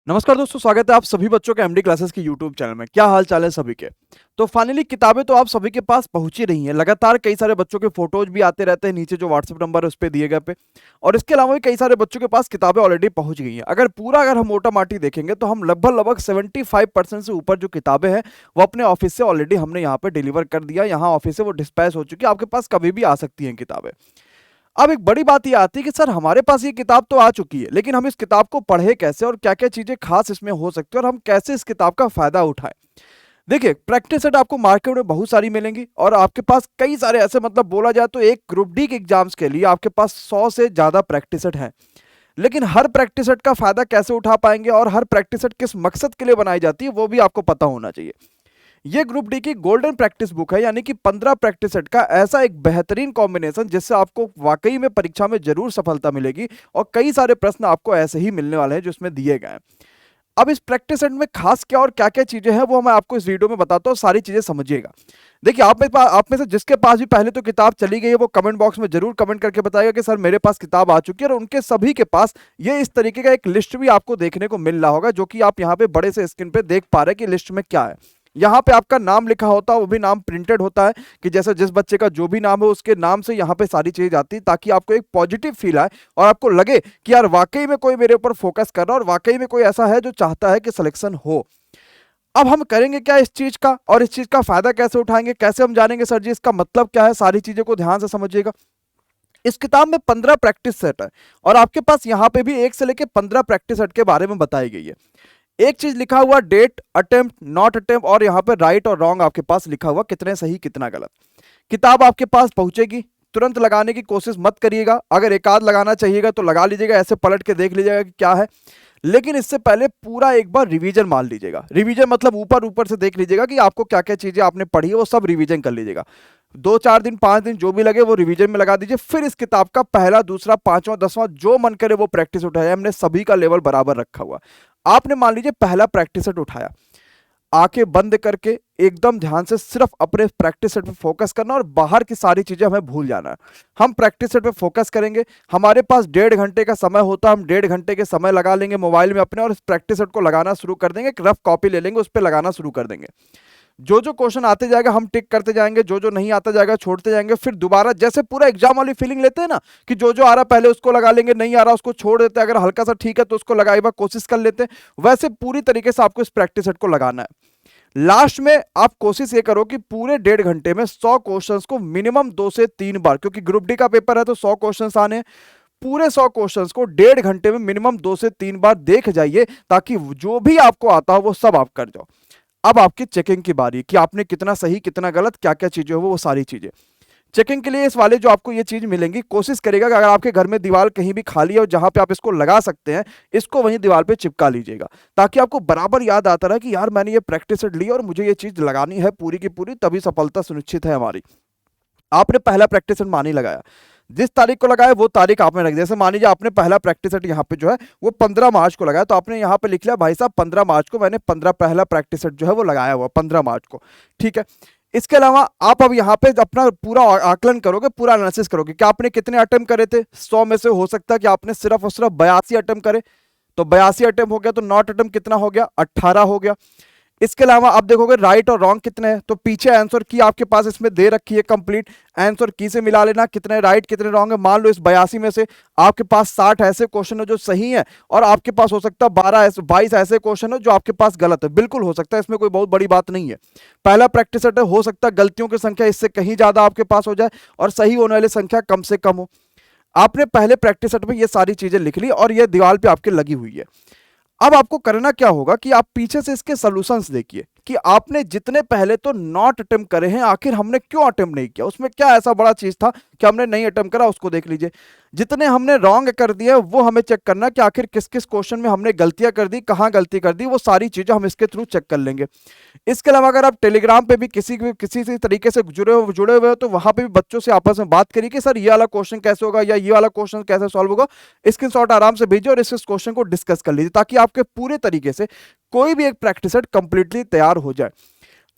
नमस्कार दोस्तों, स्वागत है आप सभी बच्चों के एमडी क्लासेस के यूट्यूब चैनल में। क्या हाल चाल है सभी के। तो फाइनली किताबें तो आप सभी के पास पहुंच ही रही हैं। लगातार कई सारे बच्चों के फोटोज भी आते रहते हैं नीचे जो व्हाट्सएप नंबर है उस पर दिए गए पे। और इसके अलावा भी कई सारे बच्चों के पास किताबें ऑलरेडी पहुंच गई हैं। अगर हम मोटा माटी देखेंगे तो हम लगभग 75% से ऊपर जो किताबें हैं वो अपने ऑफिस से ऑलरेडी हमने यहाँ पे डिलीवर कर दिया। यहाँ ऑफिस से वो डिस्पैच हो चुकी है, आपके पास कभी भी आ सकती हैं किताबें। अब एक बड़ी बात ये आती है कि सर हमारे पास ये किताब तो आ चुकी है, लेकिन हम इस किताब को पढ़े कैसे और क्या क्या चीजें खास इसमें हो सकती है और हम कैसे इस किताब का फायदा उठाएं। देखिए, प्रैक्टिस सेट आपको मार्केट में बहुत सारी मिलेंगी और आपके पास कई सारे ऐसे, मतलब बोला जाए तो एक ग्रुप डी के एग्जाम्स के लिए आपके पास 100 से ज्यादा प्रैक्टिस सेट हैं। लेकिन हर प्रैक्टिस सेट का फायदा कैसे उठा पाएंगे और हर प्रैक्टिस सेट किस मकसद के लिए बनाई जाती है वो भी आपको पता होना चाहिए। ये ग्रुप डी की गोल्डन प्रैक्टिस बुक है, यानी कि 15 प्रैक्टिस सेट का ऐसा एक बेहतरीन कॉम्बिनेशन जिससे आपको वाकई में परीक्षा में जरूर सफलता मिलेगी। और कई सारे प्रश्न आपको ऐसे ही मिलने वाले हैं जो इसमें दिए गए हैं। अब इस प्रैक्टिस सेट में खास क्या और क्या क्या चीजें हैं वो मैं आपको इस वीडियो में बताता हूँ, सारी चीजें समझिएगा। देखिए, आप में से जिसके पास भी पहले तो किताब चली गई है वो कमेंट बॉक्स में जरूर कमेंट करके बताएगा कि सर मेरे पास किताब आ चुकी है। और उनके सभी के पास ये इस तरीके का एक लिस्ट भी आपको देखने को मिल रहा होगा, जो कि आप यहाँ पे बड़े से स्क्रीन पे देख पा रहे हैं कि लिस्ट में क्या है। यहाँ पे आपका नाम लिखा होता है, वो भी नाम प्रिंटेड होता है कि जैसे जिस बच्चे का जो भी नाम है उसके नाम से यहाँ पे सारी चीजें आती है, ताकि आपको एक पॉजिटिव फील आए और आपको लगे कि यार वाकई में कोई मेरे ऊपर फोकस कर रहा है और वाकई में कोई ऐसा है जो चाहता है कि सिलेक्शन हो। अब हम करेंगे क्या इस चीज का और इस चीज का फायदा कैसे उठाएंगे, कैसे हम जानेंगे सर जी इसका मतलब क्या है, सारी चीजों को ध्यान से समझिएगा। इस किताब में 15 प्रैक्टिस सेट है और आपके पास यहाँ पे भी 1 से लेकर 15 प्रैक्टिस सेट के बारे में बताई गई है। एक चीज लिखा हुआ डेट, अटेम्प्ट, नॉट अटेम्प्ट और यहाँ पे राइट और रॉन्ग आपके पास लिखा हुआ, कितने सही कितना गलत। किताब आपके पास पहुंचेगी, तुरंत लगाने की कोशिश मत करिएगा। अगर एक आध लगाना चाहिएगा तो लगा लीजिएगा, ऐसे पलट के देख लीजिएगा कि क्या है। लेकिन इससे पहले पूरा एक बार रिवीजन मार लीजिएगा। रिवीजन मतलब ऊपर ऊपर से देख लीजिएगा कि आपको क्या क्या चीजें आपने पढ़ी है वो सब रिवीजन कर लीजिएगा। 2-4 दिन 5 दिन जो भी लगे वो रिवीजन में लगा दीजिए। फिर इस किताब का पहला, दूसरा, पांचवा, 10वां जो मन करे वो प्रैक्टिस उठाया। हमने सभी का लेवल बराबर रखा हुआ। आपने मान लीजिए पहला प्रैक्टिस सेट उठाया, आंखें बंद करके एकदम ध्यान से सिर्फ अपने प्रैक्टिस सेट पे फोकस करना और बाहर की सारी चीजें हमें भूल जाना है। हम प्रैक्टिस सेट पे फोकस करेंगे। हमारे पास 1.5 घंटे का समय होता है, हम 1.5 घंटे के समय लगा लेंगे मोबाइल में अपने और इस प्रैक्टिस सेट को लगाना शुरू कर देंगे। एक रफ कॉपी ले लेंगे, उस पर लगाना शुरू कर देंगे। जो जो क्वेश्चन आते जाएगा हम टिक करते जाएंगे, जो जो नहीं आता जाएगा छोड़ते जाएंगे। फिर दोबारा जैसे पूरा एग्जाम वाली फीलिंग लेते हैं ना कि जो जो आ रहा पहले उसको लगा लेंगे, नहीं आ रहा उसको छोड़ देते हैं, अगर हल्का सा ठीक है तो उसको लगाए बार कोशिश कर लेते हैं। वैसे पूरी तरीके से आपको इस प्रैक्टिस सेट को लगाना है। लास्ट में आप कोशिश ये करो कि पूरे 1.5 घंटे में 100 क्वेश्चंस को मिनिमम 2 से 3 बार, क्योंकि ग्रुप डी का पेपर है तो 100 क्वेश्चंस आने, पूरे 100 क्वेश्चंस को 1.5 घंटे में मिनिमम 2 से 3 बार देख जाइए, ताकि जो भी आपको आता हो वो सब आप कर जाओ। अब आपकी चेकिंग की बारी कि आपने कितना सही कितना गलत, क्या क्या चीजें हो वो सारी चीजें चेकिंग के लिए इस वाले जो आपको ये चीज मिलेंगी, कोशिश करिएगा कि अगर आपके घर में दीवार कहीं भी खाली है और जहां पे आप इसको लगा सकते हैं इसको वहीं दीवार पे चिपका लीजिएगा, ताकि आपको बराबर याद आता रहे कि यार मैंने ये प्रैक्टिस सेट ली और मुझे ये चीज लगानी है पूरी की पूरी, तभी सफलता सुनिश्चित है हमारी। आपने पहला प्रैक्टिस सेट मान ही लगाया, जिस तारीख को लगाया वो तारीख आपने रख दी। जैसे मान लीजिए आपने पहला प्रैक्टिस सेट यहाँ पे जो है वो 15 मार्च को लगाया, तो आपने यहाँ पे लिख लिया भाई साहब 15 मार्च को मैंने 15 पहला प्रैक्टिस सेट जो है वो लगाया हुआ 15 मार्च को। ठीक है। इसके अलावा आप अब यहाँ पे अपना पूरा आकलन करोगे, पूरा एनालिसिस करोगे कि आपने कितने अटेम्प्ट करे थे। 100 में से हो सकता है कि आपने सिर्फ और सिर्फ 82 अटेम्प्ट करे, तो 82 अटेम्प्ट हो गया। तो नॉट अटेम्प्ट कितना हो गया, 18 हो गया। इसके अलावा आप देखोगे राइट और रॉन्ग कितने हैं, तो पीछे आंसर की आपके पास इसमें दे रखी है कंप्लीट, आंसर की से मिला लेना कितने राइट कितने रॉन्ग है। मान लो इस 82 में से आपके पास 60 ऐसे क्वेश्चन है जो सही है और आपके पास हो सकता है 22 ऐसे क्वेश्चन है जो आपके पास गलत है। बिल्कुल हो सकता है, इसमें कोई बहुत बड़ी बात नहीं है। पहला प्रैक्टिस सेट है, हो सकता है गलतियों की संख्या इससे कहीं ज्यादा आपके पास हो जाए और सही होने वाली संख्या कम से कम हो। आपने पहले प्रैक्टिस सेट में ये सारी चीजें लिख ली और ये दीवार पे आपके लगी हुई है। अब आपको करना क्या होगा कि आप पीछे से इसके सॉल्यूशंस देखिए कि आपने जितने पहले तो नॉट अटेम्प्ट करे हैं, आखिर हमने क्यों अटेम्प्ट नहीं किया, उसमें क्या ऐसा बड़ा चीज था कि हमने नहीं अटेम्प्ट करा, उसको देख लीजिए। जितने हमने रॉन्ग कर दिए वो हमें चेक करना कि आखिर किस किस क्वेश्चन में हमने गलतियां कर दी, कहां गलती कर दी, वो सारी चीजें हम इसके थ्रू चेक कर लेंगे। इसके अलावा अगर आप टेलीग्राम पे भी किसी से तरीके से जुड़े हुए हो तो वहां पे भी बच्चों से आपस में बात करिए कि सर ये वाला क्वेश्चन कैसे होगा या ये वाला क्वेश्चन कैसे सॉल्व होगा। स्क्रीनशॉट आराम से भेजिए और इस क्वेश्चन को डिस्कस कर लीजिए, ताकि आपके पूरे तरीके से कोई भी एक प्रैक्टिस सेट कंप्लीटली तैयार हो जाए।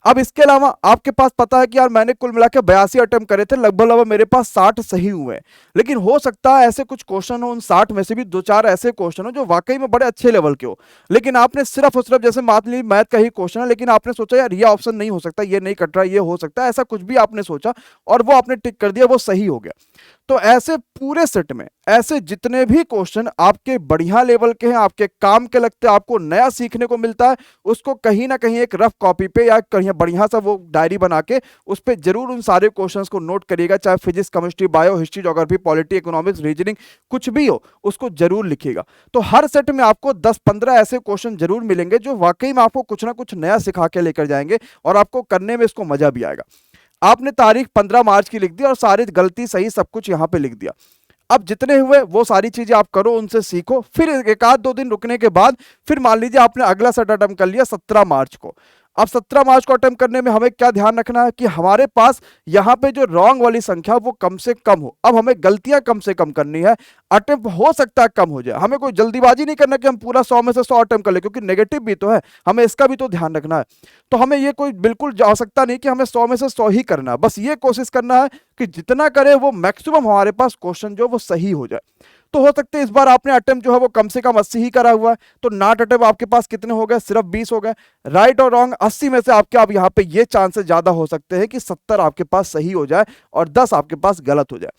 अब इसके अलावा आपके पास पता है कि यार मैंने कुल मिला के 82 अटेम्प्ट करे थे, लगभग मेरे पास 60 सही हुए हैं। लेकिन हो सकता है ऐसे कुछ क्वेश्चन हो, उन 60 में से भी 2-4 ऐसे क्वेश्चन हो जो वाकई में बड़े अच्छे लेवल के हो, लेकिन आपने सिर्फ और सिर्फ, जैसे मान लीजिए मैथ का ही क्वेश्चन है, लेकिन आपने सोचा यार ये ऑप्शन नहीं हो सकता, ये नहीं कट रहा, ये हो सकता है, ऐसा कुछ भी आपने सोचा और वो आपने टिक कर दिया, वो सही हो गया। तो ऐसे पूरे सेट में ऐसे जितने भी क्वेश्चन आपके बढ़िया लेवल के हैं, आपके काम के लगते हैं, आपको नया सीखने को मिलता है, उसको कहीं ना कहीं एक रफ कॉपी पे या कहीं बढ़िया सा वो डायरी बना के उस पर जरूर उन सारे क्वेश्चंस को नोट करिएगा, चाहे physics, chemistry, bio, history, geography, polity, economics, reasoning, कुछ भी हो, उसको जरूर लिखिएगा। तो हर सेट में आपको 10-15 ऐसे क्वेश्चन जरूर मिलेंगे जो वाकई में आपको कुछ ना कुछ नया सिखा के लेकर जाएंगे और आपको करने में इसको मजा भी आएगा। आपने तारीख 15 मार्च की लिख दी और सारी गलती सही सब कुछ यहां पे लिख दिया। अब जितने हुए वो सारी चीजें आप करो, उनसे सीखो, फिर एक आध 2 दिन रुकने के बाद फिर मान लीजिए आपने अगला सेट अटेम्प्ट कर लिया 17 मार्च को। अब 17 मार्च को अटेम्प्ट करने में हमें क्या ध्यान रखना है कि हमारे पास यहाँ पे जो रॉन्ग वाली संख्या वो कम से कम हो। अब हमें गलतियां कम से कम करनी है, अटेम्प्ट हो सकता है कम हो जाए, हमें कोई जल्दीबाजी नहीं करना कि हम पूरा 100 में से 100 अटेम्प्ट कर ले, क्योंकि नेगेटिव भी तो है, हमें इसका भी तो ध्यान रखना है। तो हमें ये कोई बिल्कुल आवश्यकता नहीं कि हमें 100 में से 100 ही करना है, बस ये कोशिश करना है कि जितना करे वो मैक्सिमम हमारे पास क्वेश्चन जो वो सही हो जाए। तो हो सकता है इस बार आपने अटेम्प्ट जो है वो कम से कम 80 ही करा हुआ है, तो नॉट अटेम्प्ट आपके पास कितने हो गए, सिर्फ 20 हो गए। राइट और रॉन्ग 80 में से आपके अब यहाँ पे ये चांसेस ज्यादा हो सकते हैं कि 70 आपके पास सही हो जाए और 10 आपके पास गलत हो जाए।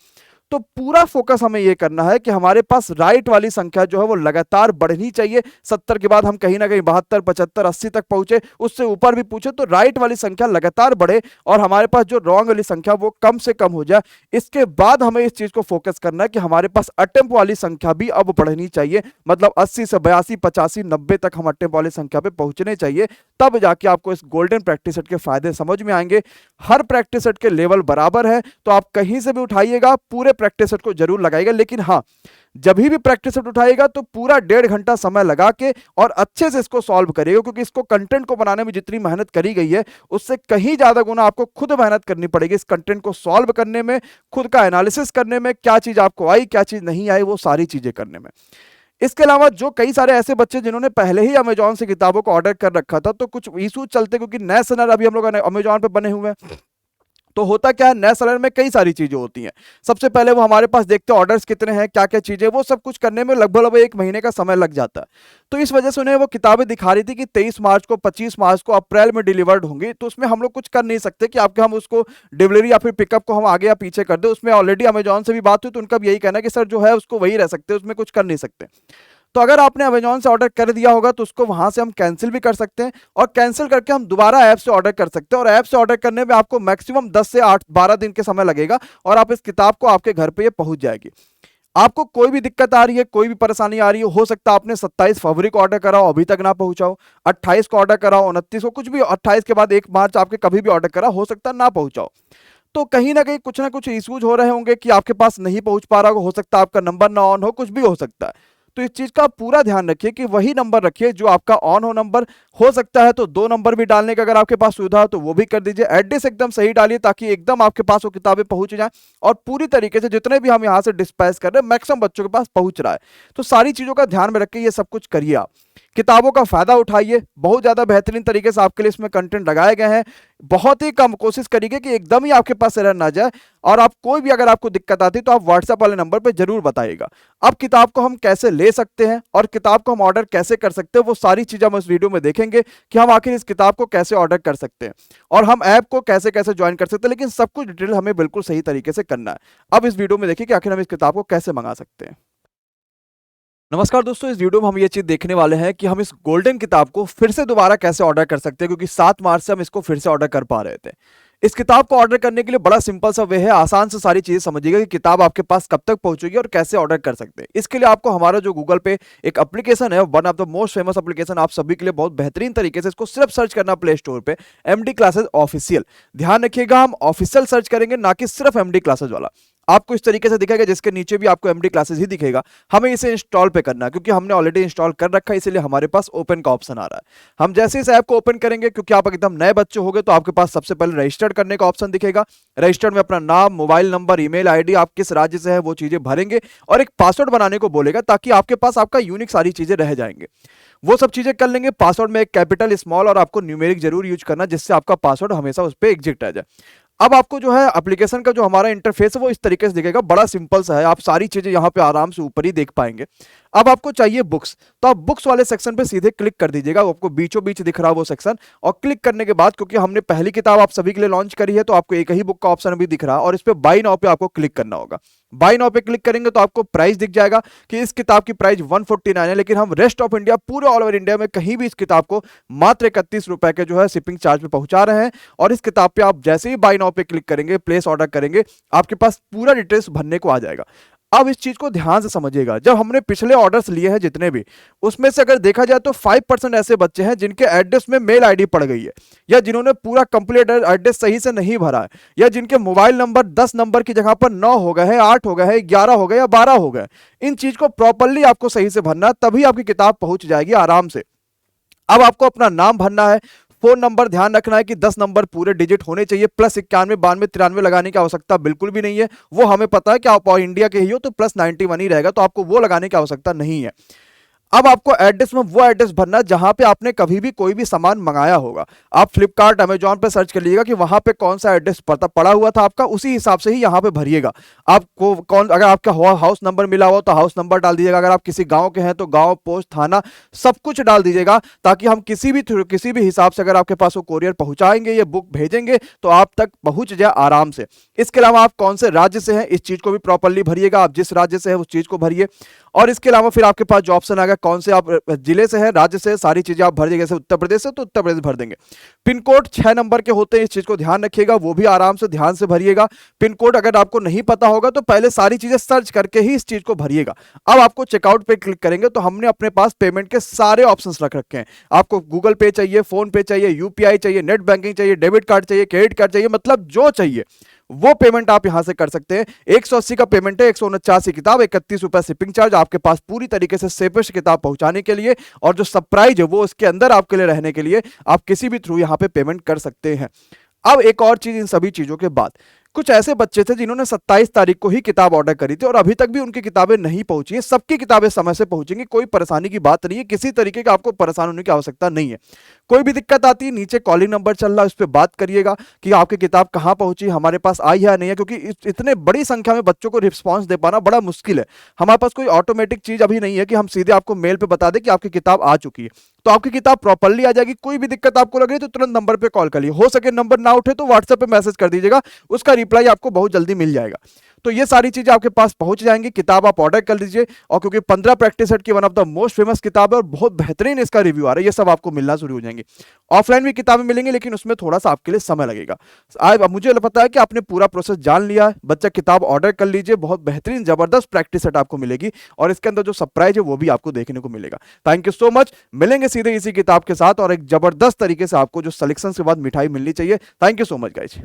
तो पूरा फोकस हमें यह करना है कि हमारे पास राइट वाली संख्या जो है वो लगातार बढ़नी चाहिए। 70 के बाद हम कहीं ना कहीं 72, 75, 80 तक पहुंचे, उससे ऊपर भी पूछे, तो राइट वाली संख्या लगातार बढ़े और हमारे पास जो रॉन्ग वाली संख्या वो कम से कम हो जाए। इसके बाद हमें इस चीज को फोकस करना है कि हमारे पास अटेम्प्ट वाली संख्या भी अब बढ़नी चाहिए, मतलब 80 से 82, 85, 90 तक हम अटेम्प्ट वाली संख्या पे पहुंचने चाहिए। तब जाके आपको इस गोल्डन प्रैक्टिस सेट के फायदे समझ में आएंगे। हर प्रैक्टिस सेट के लेवल बराबर है, तो आप कहीं से भी उठाइएगा, पूरे प्रैक्टिस सेट को जरूर लगाइएगा। लेकिन हाँ, जब भी प्रैक्टिस सेट उठाइएगा तो पूरा 1.5 घंटा समय लगा के और अच्छे से इसको सॉल्व करिएगा, क्योंकि इसको कंटेंट को बनाने में जितनी मेहनत करी गई है उससे कहीं ज्यादा गुना आपको खुद मेहनत करनी पड़ेगी इस कंटेंट को सॉल्व करने में, खुद का एनालिसिस करने में, क्या चीज आपको आई, क्या चीज नहीं आई, वो सारी चीजें करने में। इसके अलावा जो कई सारे ऐसे बच्चे जिन्होंने पहले ही अमेजॉन से किताबों को ऑर्डर कर रखा था, तो कुछ इशू चलते, क्योंकि नए सनर अभी हम लोग अमेजॉन पे बने हुए हैं, तो होता क्या है, नए सैलरी में कई सारी चीजें होती हैं। सबसे पहले वो हमारे पास देखते हैं ऑर्डर्स कितने हैं, क्या क्या चीजें, वो सब कुछ करने में लगभग 1 महीने का समय लग जाता है। तो इस वजह से उन्हें वो किताबें दिखा रही थी कि 23 मार्च को, 25 मार्च को, अप्रैल में डिलीवर्ड होंगी। तो उसमें हम लोग कुछ कर नहीं सकते कि आपके हम उसको डिलीवरी या फिर पिकअप को हम आगे या पीछे कर दे। उसमें ऑलरेडी अमेजॉन से भी बात हुई, तो उनका भी यही कहना है कि सर जो है उसको वही रह सकते हैं, उसमें कुछ कर नहीं सकते। तो अगर आपने अमेजॉन से ऑर्डर कर दिया होगा तो उसको वहां से हम कैंसिल भी कर सकते हैं, और कैंसिल करके हम दोबारा ऐप से ऑर्डर कर सकते हैं। और ऐप से ऑर्डर करने में आपको मैक्सिमम 10 से 8-12 दिन के समय लगेगा और आप इस किताब को आपके घर पे ये पहुंच जाएगी। आपको कोई भी दिक्कत आ रही है, कोई भी परेशानी आ रही है, हो सकता है आपने 27 फरवरी को ऑर्डर करा हो, अभी तक ना पहुंचाओ, 28 को ऑर्डर करा हो, 29 को, कुछ भी, 28 के बाद 1 मार्च आपके कभी भी ऑर्डर करा, हो सकता है ना पहुंचाओ। तो कहीं ना कहीं कुछ ना कुछ इश्यूज हो रहे होंगे कि आपके पास नहीं पहुंच पा रहा हो सकता है आपका नंबर ना ऑन हो, कुछ भी हो सकता है। तो इस चीज का पूरा ध्यान रखिए कि वही नंबर रखिए जो आपका ऑन हो नंबर। हो सकता है तो 2 नंबर भी डालने का अगर आपके पास सुविधा हो तो वो भी कर दीजिए। एड्रेस एकदम सही डालिए ताकि एकदम आपके पास वो किताबें पहुंच जाए और पूरी तरीके से जितने भी हम यहाँ से डिस्पैच कर रहे हैं मैक्सिमम बच्चों के पास पहुंच रहा है। तो सारी चीजों का ध्यान में रख के ये सब कुछ करिए। आप किताबों का फायदा उठाइए, बहुत ज्यादा बेहतरीन तरीके से आपके लिए इसमें कंटेंट लगाए गए हैं। बहुत ही कम कोशिश करिए कि एकदम ही आपके पास एरर ना जाए। और आप कोई भी अगर आपको दिक्कत आती है तो आप व्हाट्सएप वाले नंबर पे जरूर बताइएगा। अब किताब को हम कैसे ले सकते हैं और किताब को हम ऑर्डर कैसे कर सकते हैं, वो सारी चीजें हम इस वीडियो में देखेंगे कि हम आखिर इस किताब को कैसे ऑर्डर कर सकते हैं और हम ऐप को कैसे कैसे ज्वाइन कर सकते हैं। लेकिन सब कुछ डिटेल हमें बिल्कुल सही तरीके से करना है। अब इस वीडियो में देखिए कि आखिर हम इस किताब को कैसे मंगा सकते हैं। नमस्कार दोस्तों, इस वीडियो में हम ये चीज देखने वाले हैं कि हम इस गोल्डन किताब को फिर से दोबारा कैसे ऑर्डर कर सकते हैं, क्योंकि 7 मार्च से हम इसको फिर से ऑर्डर कर पा रहे थे। इस किताब को ऑर्डर करने के लिए बड़ा सिंपल सा वे है, आसान से सारी चीजें समझिएगा कि किताब आपके पास कब तक पहुंचेगी और कैसे ऑर्डर कर सकते हैं। इसके लिए आपको हमारा जो गूगल पे एक एप्लीकेशन है, one of the most famous application, आप सभी के लिए बहुत बेहतरीन तरीके से इसको सिर्फ सर्च करना प्ले स्टोर पे, एमडी क्लासेस ऑफिशियल। ध्यान रखिएगा, हम ऑफिशियल सर्च करेंगे, ना कि सिर्फ एमडी क्लासेस वाला। आपको इस तरीके से दिखेगा, जिसके नीचे भी आपको एमडी क्लासेस ही दिखेगा। हमें इसे इंस्टॉल पे करना है क्योंकि हमने ऑलरेडी इंस्टॉल कर रखा है, इसीलिए हमारे पास ओपन का ऑप्शन आ रहा है। हम जैसे इस ऐप को ओपन करेंगे, क्योंकि आप एकदम नए बच्चे होंगे, तो आपके पास सबसे पहले रजिस्टर्ड करने का ऑप्शन दिखेगा। रजिस्टर्ड में अपना नाम, मोबाइल नंबर, ईमेल आईडी, आप किस राज्य से है वो चीजें भरेंगे और एक पासवर्ड बनाने को बोलेगा, ताकि आपके पास आपका यूनिक सारी चीजें रह जाएंगे। वो सब चीजें कर लेंगे। पासवर्ड में एक कैपिटल, स्मॉल और आपको न्यूमेरिक जरूर यूज करना, जिससे आपका पासवर्ड हमेशा उस पर एग्जिट रह जाए। अब आपको जो है एप्लीकेशन का जो हमारा इंटरफेस है वो इस तरीके से दिखेगा, बड़ा सिंपल सा है। आप सारी चीजें यहाँ पे आराम से ऊपर ही देख पाएंगे। अब आपको चाहिए बुक्स, तो आप बुक्स वाले सेक्शन पे सीधे क्लिक कर दीजिएगा। आपको बीचों बीच दिख रहा वो सेक्शन, और क्लिक करने के बाद, क्योंकि हमने पहली किताब आप सभी के लिए लॉन्च करी है, तो आपको एक ही बुक का ऑप्शन भी दिख रहा है, और इस पे बाय नाउ पे आपको क्लिक करना होगा। बाय नाउ पे क्लिक करेंगे तो आपको प्राइस दिख जाएगा कि इस किताब की प्राइस 149 है, लेकिन हम रेस्ट ऑफ इंडिया, पूरे ऑल ओवर इंडिया में कहीं भी इस किताब को मात्र 31 रुपए के जो है शिपिंग चार्ज पे पहुंचा रहे हैं। और इस किताब पे आप जैसे ही बाय नाउ पे क्लिक करेंगे, प्लेस ऑर्डर करेंगे, आपके पास पूरा डिटेल्स भरने को आ जाएगा। अब इस चीज को ध्यान से समझिएगा, जब हमने पिछले ऑर्डर्स लिए हैं जितने भी, उसमें से अगर देखा जाए तो 5% ऐसे बच्चे हैं जिनके एड्रेस में मेल आईडी पड़ गई है, या जिन्होंने पूरा कंप्लीट एड्रेस सही से नहीं भरा है, या जिनके मोबाइल नंबर 10 नंबर की जगह पर 9 हो गए हैं, 8 हो गए हैं, 11 हो गए या 12 हो गए। इन चीज को प्रॉपरली आपको सही से भरना, तभी आपकी किताब पहुंच जाएगी आराम से। अब आपको अपना नाम भरना है। फोन नंबर ध्यान रखना है कि 10 नंबर पूरे डिजिट होने चाहिए। प्लस 91 92 93 लगाने की आवश्यकता बिल्कुल भी नहीं है। वो हमें पता है कि आप इंडिया के ही हो, तो प्लस 91 ही रहेगा, तो आपको वो लगाने की आवश्यकता नहीं है। अब आपको एड्रेस में वो एड्रेस भरना जहां पे आपने कभी भी कोई भी सामान मंगाया होगा। आप फ्लिपकार्ट, अमेजॉन पे सर्च कर लीजिएगा कि वहां पे कौन सा एड्रेस पड़ा हुआ था आपका, उसी हिसाब से ही यहाँ पे भरिएगा। आपको अगर आपका हाउस नंबर मिला हो तो हाउस नंबर डाल दीजिएगा। अगर आप किसी गांव के हैं तो गांव, पोस्ट, थाना, सब कुछ डाल दीजिएगा, ताकि हम किसी भी हिसाब से अगर आपके पास वो कोरियर पहुंचाएंगे, ये बुक भेजेंगे, तो आप तक पहुंच जाए आराम से। इसके अलावा आप कौन से राज्य से हैं, इस चीज को भी प्रॉपरली भरिएगा। आप जिस राज्य से है उस चीज को भरिए। और इसके अलावा फिर आपके पास जो ऑप्शन आएगा, कौन से आप जिले से है, राज्य से, सारी चीजें आप भर देंगे। जैसे उत्तर प्रदेश से तो उत्तर प्रदेश भर देंगे। पिन कोड 6 नंबर के होते हैं, इस चीज को ध्यान रखिएगा, वो भी आराम से ध्यान से भरिएगा। पिन कोड अगर आपको नहीं पता होगा तो पहले सारी चीजें सर्च करके ही इस चीज को भरिएगा। अब आपको चेकआउट पे क्लिक करेंगे तो हमने अपने पास पेमेंट के सारे ऑप्शंस रख रखे हैं। आपको गूगल पे चाहिए, फोन पे चाहिए, यूपीआई चाहिए, नेट बैंकिंग चाहिए, डेबिट कार्ड चाहिए, क्रेडिट कार्ड चाहिए, मतलब जो चाहिए वो पेमेंट आप यहां से कर सकते हैं। 180 का पेमेंट है, 149 किताब, 31 रुपए शिपिंग चार्ज, आपके पास पूरी तरीके से सेफेस्ट किताब पहुंचाने के लिए। और जो सरप्राइज है वो उसके अंदर आपके लिए रहने के लिए आप किसी भी थ्रू यहां पे पेमेंट कर सकते हैं। अब एक और चीज, इन सभी चीजों के बाद कुछ ऐसे बच्चे थे जिन्होंने 27 तारीख को ही किताब ऑर्डर करी थी और अभी तक भी उनकी किताबें नहीं पहुंची हैं। सबकी किताबें समय से पहुंचेंगी, कोई परेशानी की बात नहीं है, किसी तरीके का आपको परेशान होने की आवश्यकता नहीं है। कोई भी दिक्कत आती है, नीचे कॉलिंग नंबर चल रहा है, उस पर बात करिएगा कि आपकी किताब कहाँ पहुंची, हमारे पास आई है या नहीं है, क्योंकि इतने बड़ी संख्या में बच्चों को रिस्पॉन्स दे पाना बड़ा मुश्किल है। हमारे पास कोई ऑटोमेटिक चीज अभी नहीं है कि हम सीधे आपको मेल पे बता दें कि आपकी किताब आ चुकी है। तो आपकी किताब प्रॉपरली आ जाएगी। कोई भी दिक्कत आपको लग रही है तो तुरंत नंबर पे कॉल करिए। हो सके नंबर ना उठे तो व्हाट्सएप पे मैसेज कर दीजिएगा, उसका रिप्लाई आपको बहुत जल्दी मिल जाएगा। तो ये सारी चीजें आपके पास पहुंच जाएंगी। किताब आप ऑर्डर कर लीजिए, और क्योंकि 15 प्रैक्टिस सेट की one of the most famous किताब है और बहुत बेहतरीन इसका रिव्यू आ रहा है, ये सब आपको मिलना शुरू हो जाएंगे। ऑफलाइन भी किताबें मिलेंगी, लेकिन उसमें थोड़ा सा आपके लिए समय लगेगा। आज मुझे पता है कि आपने पूरा प्रोसेस जान लिया है। बच्चा किताब ऑर्डर कर लीजिए, बहुत बेहतरीन जबरदस्त प्रैक्टिस सेट आपको मिलेगी, और इसके अंदर जो सरप्राइज है वो भी आपको देखने को मिलेगा। Thank you so much. मिलेंगे सीधे इसी किताब के साथ और एक जबरदस्त तरीके से आपको जो सिलेक्शन के बाद मिठाई मिलनी चाहिए। Thank you so much guys.